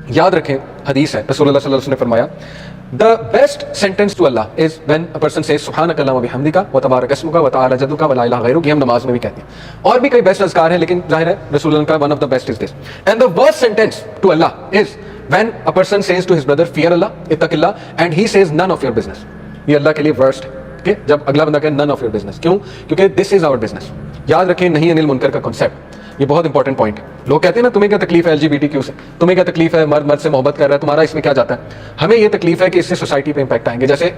یاد رکھیں حدیث ہے رسول اللہ صلی اللہ علیہ وسلم نے فرمایا the best sentence to Allah is when a person says سبحانک اللہم وبحمدک وتبارک اسمک وتعالی جدک ولا الہ غیرک. یہ ہم نماز میں بھی کہتے ہیں, اور بھی کئی بیسٹ اذکار ہیں, لیکن ظاہر ہے رسول اللہ کا one of the best is this. And the worst sentence to Allah is when a person says to his brother fear Allah اتق اللہ and he says none of your business. یہ اللہ کے لیے worst ہے کہ جب اگلا بندہ کہے none of your business. کیوں؟ کیونکہ this is our business. یاد رکھیں نہیں انل منکر کا کنسیپٹ, یہ بہت انپورٹنٹ پوائنٹ ہے. لوگ کہتے ہیں نا تمہیں کیا تکلیف ہے LGBTQ سے, تمہیں کیا تکلیف ہے مرد مرد سے محبت کر رہا ہے, تمہارا اس میں کیا جاتا ہے. ہمیں یہ تکلیف ہے کہ اس سے سوسائٹی پہ امپیکٹ آئیں گے. جیسے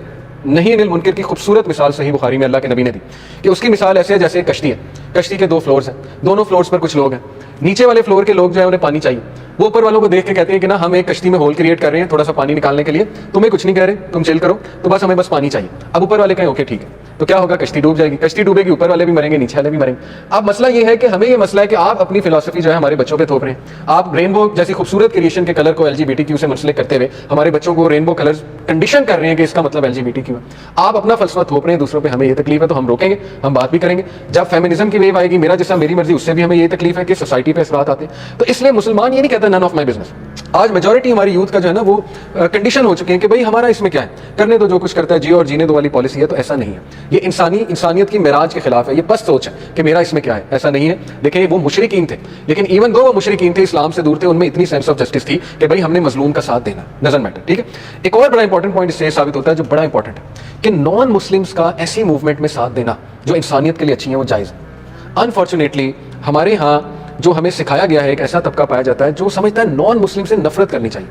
نہیں انل منکر کی خوبصورت مثال صحیح بخاری میں اللہ کے نبی نے دی کہ اس کی مثال ایسے ہے جیسے کشتی ہے, کشتی کے 2 فلورز ہیں, دونوں فلورز پر کچھ لوگ ہیں. نیچے والے فلور کے لوگ جو ہے انہیں پانی چاہیے, وہ اوپر والوں کو دیکھ کے کہتے ہیں کہ نا ہم ایک کشتی میں ہول کریٹ کر رہے ہیں تھوڑا سا پانی نکالنے کے لیے, تمہیں کچھ نہیں کہہ رہے, تم چل کرو, تو بس ہمیں بس پانی چاہیے. اب اوپر والے کہیں اوکے ٹھیک ہے, تو کیا ہوگا, کشتی ڈوب جائے گی, کشتی ڈوبے گی, اوپر والے بھی مریں گے, نیچے والے بھی مریں گے. اب مسئلہ یہ ہے کہ ہمیں یہ مسئلہ ہے کہ آپ اپنی فلسفی جو ہے ہمارے بچوں پہ تھوپ رہے ہیں. آپ رینبو جیسی خوبصورت کریشن کے کلر کو LGBTQ سے منسلک کرتے ہوئے ہمارے بچوں کو رینبو کلرز کنڈیشن کر رہے ہیں کہ اس کا مطلب LGBTQ ہے. آپ اپنا فلسفہ تھوپ رہے ہیں دوسروں پہ. ہمیں یہ تکلیف ہے تو ہم روکیں گے, ہم بات بھی کریں گے. جب فیمنزم کی ویو آئے گی, میرا جیسا میری مرضی, اس سے بھی ہمیں یہ تکلیف ہے کہ سوسائٹی پہ اثرات آتے ہیں. تو اس لیے مسلمان یہ نہیں کہتا نن آف مائی بزنس. آج میجورٹی ہماری یوتھ کا جو ہے نا وہ کنڈیشن ہو چکے ہیں کہ بھائی ہمارا اس میں کیا ہے, کرنے دو جو کچھ کرتا ہے, جیو اور جینے دو والی پالیسی ہے. تو ایسا نہیں ہے, یہ انسانیت کی معراج کے خلاف ہے, یہ پست سوچ ہے کہ میرا اس میں کیا ہے. ایسا نہیں ہے. دیکھیں وہ مشرکین تھے, لیکن ایون دو وہ مشرکین تھے, اسلام سے دور تھے, ان میں اتنی سینس آف جسٹس تھی کہ بھائی ہم نے مظلوم کا ساتھ دینا, ڈزنٹ میٹر. ٹھیک ہے. ایک اور بڑا انپورٹنٹ پوائنٹ اس سے ثابت ہوتا ہے جو بڑا انپورٹنٹ ہے کہ نان مسلمس کا ایسی موومنٹ میں ساتھ دینا جو انسانیت کے لیے اچھی ہے وہ جائز ہے. انفارچونیٹلی ہمارے ہاں جو ہمیں سکھایا گیا ہے ایک ایسا طبقہ پایا جاتا ہے جو سمجھتا ہے نان مسلم سے نفرت کرنی چاہیے.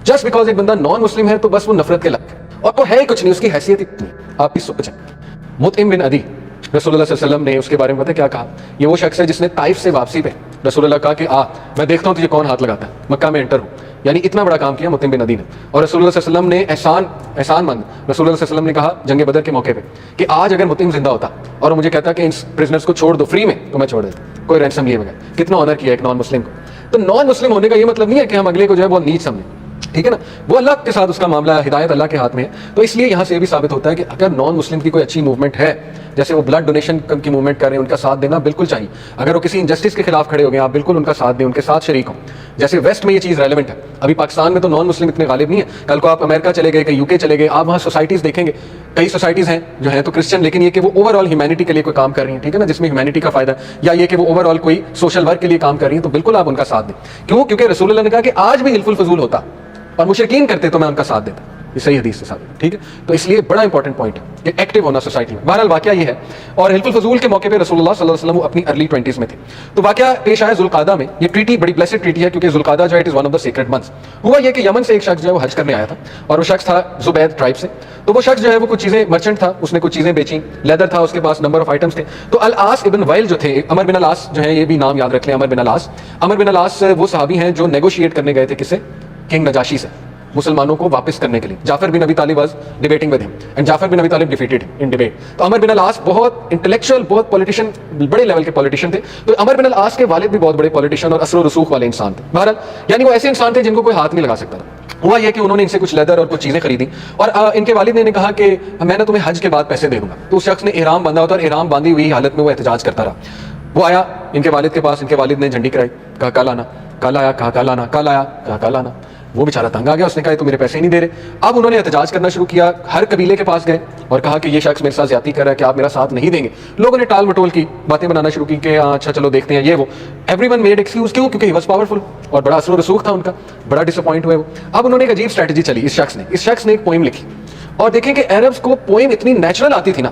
جسٹ بیکاز ایک بندہ نان مسلم ہے تو بس وہ نفرت کے لائق ہے, اور وہ ہے ہی کچھ نہیں, اس کی حیثیت ہی نہیں. آپ کی سوچ ہے. مطعم بن عدی رسول اللہ صلی اللہ علیہ وسلم نے اس کے بارے میں پتہ کیا کہا, یہ وہ شخص ہے جس نے طائف سے واپسی پہ رسول اللہ کہا کہ میں دیکھتا ہوں تجھے کون ہاتھ لگاتا ہے, مکہ میں انٹر ہوں. یعنی اتنا بڑا کام کیا مطعم بن عدی نے. اور رسول اللہ صلی اللہ علیہ وسلم نے احسان مند رسول اللہ صلی اللہ علیہ وسلم نے کہا جنگ بدر کے موقع پہ کہ آج اگر مطعم زندہ ہوتا اور مجھے کہتا کہ ان پرزنرز کو چھوڑ دو فری میں, تو میں چھوڑ دیتا, کوئی رینسم لیے بغیر. کتنا آنر کیا ایک نان مسلم کو. تو نان مسلم ہونے کا یہ مطلب نہیں ہے کہ ہم اگلے کو جو ہے بہت نیچ سمجھیں, ٹھیک ہے نا. وہ اللہ کے ساتھ اس کا معاملہ ہے, ہدایت اللہ کے ہاتھ میں ہے. تو اس لیے یہاں سے یہ بھی ثابت ہوتا ہے کہ اگر نان مسلم کی کوئی اچھی موومنٹ ہے, جیسے وہ بلڈ ڈونیشن کی موومنٹ کر رہے ہیں, ان کا ساتھ دینا بالکل چاہیے. اگر وہ کسی انجسٹس کے خلاف کھڑے ہو گئے, آپ بالکل ان کا ساتھ دیں, ان کے ساتھ شریک ہوں. جیسے ویسٹ میں یہ چیز ریلیونٹ ہے, ابھی پاکستان میں تو نان مسلم اتنے غالب نہیں ہے. کل کو آپ امریکہ چلے گئے, کہیں UK چلے گئے, آپ وہاں سوسائٹیز دیکھیں گے, کئی سوسائٹیز ہیں جو ہیں تو کرسچن, لیکن یہ کہ وہ اوور آل ہیومینٹی کے لیے کوئی کام کر رہی ہیں, ٹھیک ہے نا, جس میں ہیومینٹی کا فائدہ ہے, یا یہ کہ وہ اوور آل کوئی سوشل ورک کے لیے کام کر رہی ہیں, تو بالکل آپ ان کا ساتھ دیں. کیوں؟ کیونکہ رسول اللہ نے کہا کہ آج بھی حلف الفضول ہوتا اور مشرکین کرتے تو میں ان کا ساتھ دیتا. یہ صحیح حدیث سے ثابت, ٹھیک ہے. تو اس لیے بڑا انپورٹنٹ پوائنٹ ہے کہ ایکٹیو ہونا سوسائٹی میں. بہرحال واقعہ یہ ہے, اور حلف الفضول کے موقع پہ رسول اللہ صلی اللہ علیہ وسلم اپنی ارلی 20s میں تھے. تو واقعہ پیش آیا ذوالقعدہ میں. یہ ٹریٹی بڑی بلیسڈ ٹریٹی ہے کیونکہ ذوالقعدہ جو ہے it is one of the sacred months. ہوا یہ کہ یمن سے ایک شخص جو ہے وہ حج کرنے آیا تھا, اور وہ شخص تھا زبید ٹرائب سے. تو وہ شخص جو ہے وہ کچھ چیزیں مرچنٹ تھا, اس نے کچھ چیزیں بیچیں, لیدر تھا اس کے پاس, نمبر آف آئٹمس تھے. تو العاص ابن وائل جو تھے, عمر بن العاص جو ہے, یہ بھی نام یاد رکھ لیں, عمر بن العاص. عمر بن العاص وہ صحابی ہیں جو نیگوشیٹ کرنے گئے تھے کس سے, کنگ نجاشی سے, مسلمانوں کو واپس کرنے کے لیے. جعفر bin Abi Talib was debating with them, and Jafar bin Abi Talib defeated in debate. تو عمر بن العاص بہت انٹلیکچوئل, بہت پولیٹیشین, بڑے لیول کے پولیٹیشین تھے. تو عمر بن العاص کے والد بھی بہت بڑے پولیٹیشین اور اثر و رسوخ والے انسان تھے. بہرحال یعنی وہ ایسے انسان تھے جن کو کوئی ہاتھ نہیں لگا سکتا تھا. ہوا یہ کہ انہوں نے ان سے کچھ لیدر اور کچھ چیزیں خریدی, اور ان کے والد نے کہا کہ میں نے تمہیں حج کے بعد پیسے دے دوں گا. تو اس شخص نے احرام باندھا ہوتا, اور احرام باندھی ہوئی حالت میں وہ احتجاج کرتا رہا. وہ آیا ان کے والد کے پاس, ان کے والد نے جھنڈی کرائی, کہا کل آنا, کل آیا, کہا کل آنا, کل آیا, کہا کل آنا. وہ بیچارہ تنگ آ گیا, اس نے کہا تو میرے پیسے ہی نہیں دے رہے. اب انہوں نے احتجاج کرنا شروع کیا, ہر قبیلے کے پاس گئے اور کہا کہ یہ شخص میرے ساتھ زیادتی کر رہا ہے کہ آپ میرا ساتھ نہیں دیں گے. لوگوں نے ٹال مٹول کی باتیں بنانا شروع کی کہ اچھا چلو دیکھتے ہیں یہ وہ. Every one made excuse. کیوں؟ کیونکہ ہی واز پاورفل اور بڑا اثر و رسوخ تھا ان کا, بڑا ڈس اپوائنٹ ہوئے وہ. اب انہوں نے ایک عجیب اسٹریٹجی چلی, اس شخص نے ایک پوئم لکھی. اور دیکھیں کہ عربس کو پوئم اتنی نیچرل آتی تھی نا,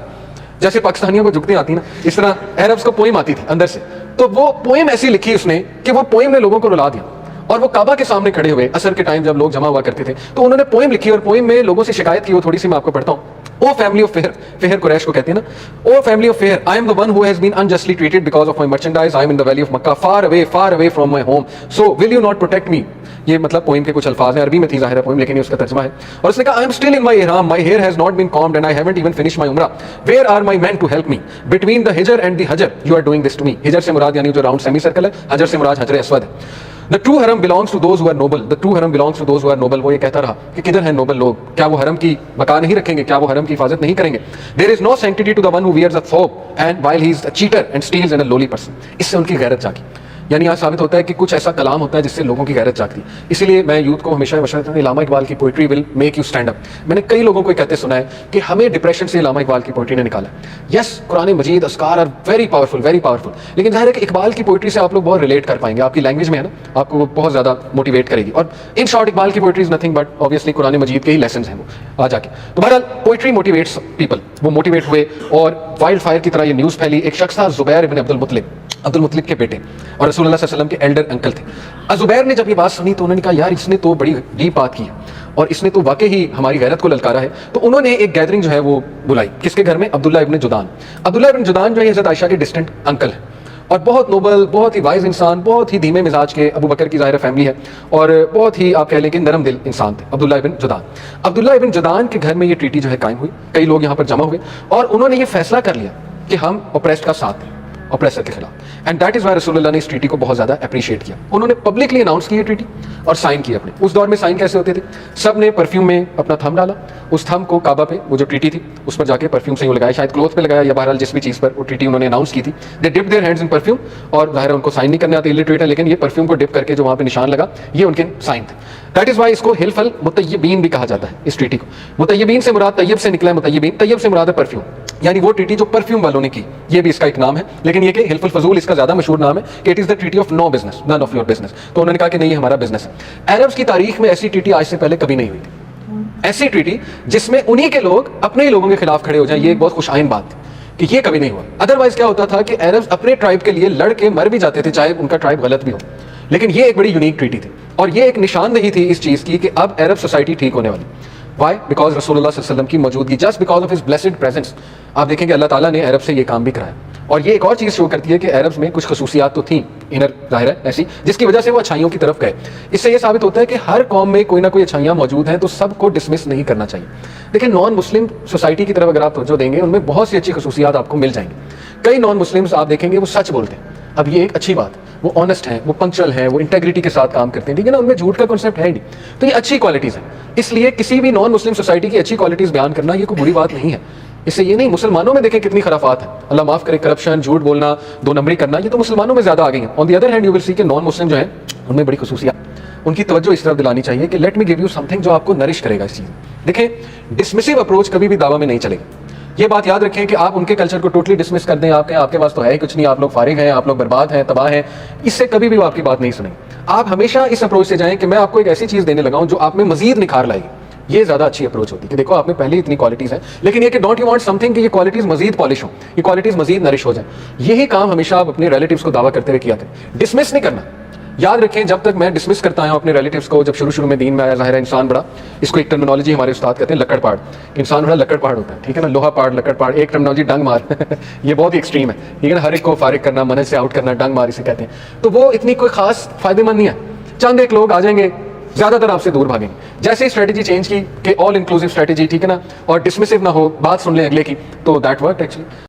جیسے پاکستانیوں کو جھکتے آتی نا, اس طرح عربس کو پوئم آتی تھی اندر سے. تو وہ پوئم ایسی لکھی اس نے کہ وہ پوئم نے لوگوں کو رلا دیا. اور وہ کعبہ کے سامنے کھڑے ہوئے عصر کے ٹائم جب لوگ جمع ہوا کرتے تھے, تو انہوں نے پوئم لکھی, اور پوئم میں لوگوں سے شکایت کی. وہ تھوڑی سی میں آپ کو پڑھتا ہوں. او فیملی آف فہر, فہر قریش کو کہتے ہیں نا, O family of Fihr, I am the one who has been unjustly treated because of my merchandise. I am in the valley of Makkah, far away from my home. So will you not protect me? یہ مطلب poem کے کچھ الفاظ ہیں, عربی میں تھی ظاہر ہے پوئم, لیکن اس کا ترجمہ ہے. اور اس نے کہا I am still in my ihram, my hair has not been combed and I haven't even finished my umrah. Where are my men to help me? Between the hijr and the hajar you are doing this to me. ہجر سے مراد یعنی جو round semi circle ہے, حجر سے مراد حجر اسود ہے. The true haram belongs to those who are noble. The true haram belongs to those who are noble. وہ یہ کہتا رہا کہ کدھر ہیں نوبل لوگ, کیا وہ حرم کی بقا نہیں رکھیں گے, کیا وہ حرم کی حفاظت نہیں کریں گے. There is no sanctity to the one who wears a thobe and while he is a cheater and steals and a lowly person. اس سے ان کی غیرت جاگی. یعنی یہاں ثابت ہوتا ہے کہ کچھ ایسا کلام ہوتا ہے جس سے لوگوں کی غیرت جاگتی ہے. اسی لیے میں یوتھ کو ہمیشہ مشورہ دیتا ہوں علامہ اقبال کی poetry will make you stand up. میں نے کئی لوگوں کو کہتے سنا ہے کہ ہمیں ڈپریشن سے علامہ اقبال کی پوئٹری نے نکالا. یس قرآن مجید اذکار آر ویری پاورفل, لیکن ظاہر ہے کہ اقبال کی پوئٹری سے آپ لوگ بہت ریلیٹ کر پائیں گے, آپ کی لینگویج میں ہے نا, آپ کو وہ بہت زیادہ موٹیویٹ کرے گی. اور ان شارٹ اقبال کی poetry is nothing but obviously قرآن مجید کے ہی لیسنز ہیں وہ آ جا کے. تو بہرحال پوئٹری موٹیویٹس پیپل, وہ موٹیویٹ ہوئے اور وائلڈ فائر کی طرح یہ نیوز پھیلی. ایک شخص تھا زبیر ابن عبد المطلب کے بیٹے اور رسول اللہ صلی اللہ علیہ وسلم کے ایلڈر انکل تھے. زبیر نے جب یہ بات سنی تو انہوں نے کہا یار اس نے تو بڑی ڈیپ بات کی ہے اور اس نے تو واقعی ہی ہماری غیرت کو للکارا ہے. تو انہوں نے ایک گیدرنگ جو ہے وہ بلائی. کس کے گھر میں؟ عبداللہ ابن جدعان جو ہے حضرت عائشہ کے ڈسٹنٹ انکل ہیں اور بہت نوبل, بہت ہی وائز انسان, بہت ہی دھیمے مزاج کے, ابو بکر کی ظاہر فیملی ہے اور بہت ہی آپ کہہ لیں کہ نرم دل انسان تھے عبداللہ ابن جدعان کے گھر میں یہ ٹریٹی جو ہے قائم ہوئی. کئی لوگ یہاں پر جمع ہوئے اور انہوں نے یہ فیصلہ کر لیا کہ ہم اوپریسڈ کا ساتھ دیں, اوپریسر کے خلاف. اینڈ دیٹ از وائی رسول اللہ نے اس ٹریٹی کو بہت زیادہ اپریشیٹ کیا. انہوں نے پبلکلی اناؤنس کی یہ ٹریٹی اور سائن کی اپنے. اس دور میں سائن کیسے ہوتے تھے؟ سب نے پرفیوم میں اپنا تھم ڈالا, اس تھم کو کعبہ پہ وہ جو ٹریٹی تھی اس پر جا کے پرفیوم سے یوں لگایا, شاید کلوتھ پہ لگایا یا بہرحال جس بھی چیز پر وہ ٹریٹی انہوں نے اناؤنس کی تھی. They dip their hands in perfume, اور ظاہر ان کو سائن نہیں کرنے آتے, الٹریٹ ہے, لیکن یہ پرفیوم کو ڈپ کر کے جو وہاں پہ نشان لگا یہ ان کے سائن تھے. دیٹ از وائی اس کو حلف المطیبین بھی کہا جاتا ہے. اس ٹریٹی کو مطیبین سے مراد طیب سے نکلا ہے, مطیبین طیب سے مراد ہے پرفیوم, یعنی وہ ٹریٹی جو پرفیوم والوں نے کی. یہ بھی اس کا ایک نام ہے, لیکن یہ کہ حلف الفضول اس کا زیادہ مشہور نام ہے کہ it is the treaty of no business, none of your business. تو انہوں نے کہا کہ نہیں یہ ہمارا بزنس ہے. عربز کی تاریخ میں ایسی ٹریٹی آج سے پہلے کبھی نہیں ہوئی تھی. ایسی ٹریٹی جس میں انہی کے لوگ اپنے ہی لوگوں کے خلاف کھڑے ہو جائیں, یہ ایک بہت خوش آئین بات تھی کہ یہ کبھی نہیں ہوا. ادروائز کیا ہوتا تھا کہ عربز اپنے ٹرائب کے لیے لڑ کے مر بھی جاتے تھے چاہے ان کا ٹرائب غلط بھی ہو. لیکن یہ ایک بڑی یونیک ٹریٹی تھی اور یہ ایک نشاندہی تھی اس چیز کی کہ اب عرب سوسائٹی ٹھیک ہونے والی. وائی؟ بیکاز رسول اللہ صلی اللہ علیہ وسلم کی موجودگی, just because of his blessed presence. آپ دیکھیں کہ اللہ تعالیٰ نے عرب سے یہ کام بھی کرایا. اور یہ ایک اور چیز شو کرتی ہے کہ عربز میں کچھ خصوصیات تو تھیں انر ظاہر ہے ایسی, جس کی وجہ سے وہ اچھائیوں کی طرف گئے. اس سے یہ ثابت ہوتا ہے کہ ہر قوم میں کوئی نہ کوئی اچھائیاں موجود ہیں تو سب کو ڈسمس نہیں کرنا چاہیے. دیکھیں نان مسلم سوسائٹی کی طرف اگر آپ توجہ دیں گے ان میں بہت سی اچھی خصوصیات آپ کو مل جائیں گی. کئی نان مسلمس آپ دیکھیں گے وہ سچ بولتے ہیں. اب یہ ایک اچھی بات, وہ آنیسٹ ہیں, وہ پنکچوئل ہیں, وہ انٹیگریٹی کے ساتھ کام کرتے ہیں, ٹھیک ہے نا, ان میں جھوٹ کا کنسیپٹ ہے نہیں. تو یہ اچھی کوالٹیز ہیں. اس لیے کسی بھی نان مسلم سوسائٹی کی اچھی کوالٹیز بیان کرنا یہ کوئی بری بات نہیں ہے. اس سے یہ نہیں, مسلمانوں میں دیکھیں کتنی خرافات ہیں, اللہ معاف کرے, کرپشن, جھوٹ بولنا, دو نمبری کرنا, یہ تو مسلمانوں میں زیادہ آ گئی ہیں. On the other hand you will see کہ نان مسلم جو ہیں ان میں بڑی خصوصیات, ان کی توجہ اس طرف دلانی چاہیے کہ let me give you some thing جو آپ کو نرش کرے گا اس چیز میں. دیکھیں ڈسمسو اپروچ کبھی بھی دعویٰ میں نہیں چلے گا. یہ بات یاد رکھیں کہ آپ ان کے کلچر کو ٹوٹلی ڈسمس کر دیں, آپ کے پاس تو ہے کچھ نہیں, آپ لوگ فارغ ہیں, آپ لوگ برباد ہیں, تباہ ہیں, اس سے کبھی بھی وہ آپ کی بات نہیں سنیں. آپ ہمیشہ اس اپروچ سے جائیں کہ میں آپ کو ایک ایسی چیز دینے لگا ہوں جو آپ میں مزید نکھار لائے گی. یہ زیادہ اچھی اپروچ ہوتی ہے کہ دیکھو آپ میں پہلے اتنی کوالٹیز ہیں, لیکن یہ کہ don't you want some thing کہ یہ کوالٹیز مزید پالش ہوں, یہ کوالٹیز مزید نرش ہو جائیں. یہی کام ہمیشہ آپ اپنے ریلیٹیوز کو دعویٰ کرتے ہوئے کیا کریں, ڈسمس نہیں کرنا. یاد رکھیں جب تک میں ڈسمس کرتا ہوں اپنے ریلیٹیوز کو, جب شروع میں دین میں آیا, ظاہر ہے انسان بڑا, اس کو ایک ٹرمینالوجی ہمارے استاد کہتے ہیں لکڑ پاڑ, انسان بڑا لکڑ پاڑ ہوتا ہے, ٹھیک ہے نا, لوہا پاڑ, لکڑ پاڑ, ایک ٹرمینالوجی ڈنگ مار یہ بہت ہی ایکسٹریم ہے, ٹھیک ہے نا, ہر ایک کو فارغ کرنا, منہج سے آؤٹ کرنا, ڈنگ مار اسے کہتے ہیں. تو وہ اتنی کوئی خاص فائدے مند نہیں ہے. چند ایک لوگ آ جائیں گے, زیادہ تر آپ سے دور بھاگیں گے. جیسے اسٹریٹجی چینج کی کہ آل انکلوسیو اسٹریٹجی, ٹھیک ہے نا, اور ڈسمسو نہ ہو, بات سن لیں اگلے کی, تو دیٹ ورک ایکچولی.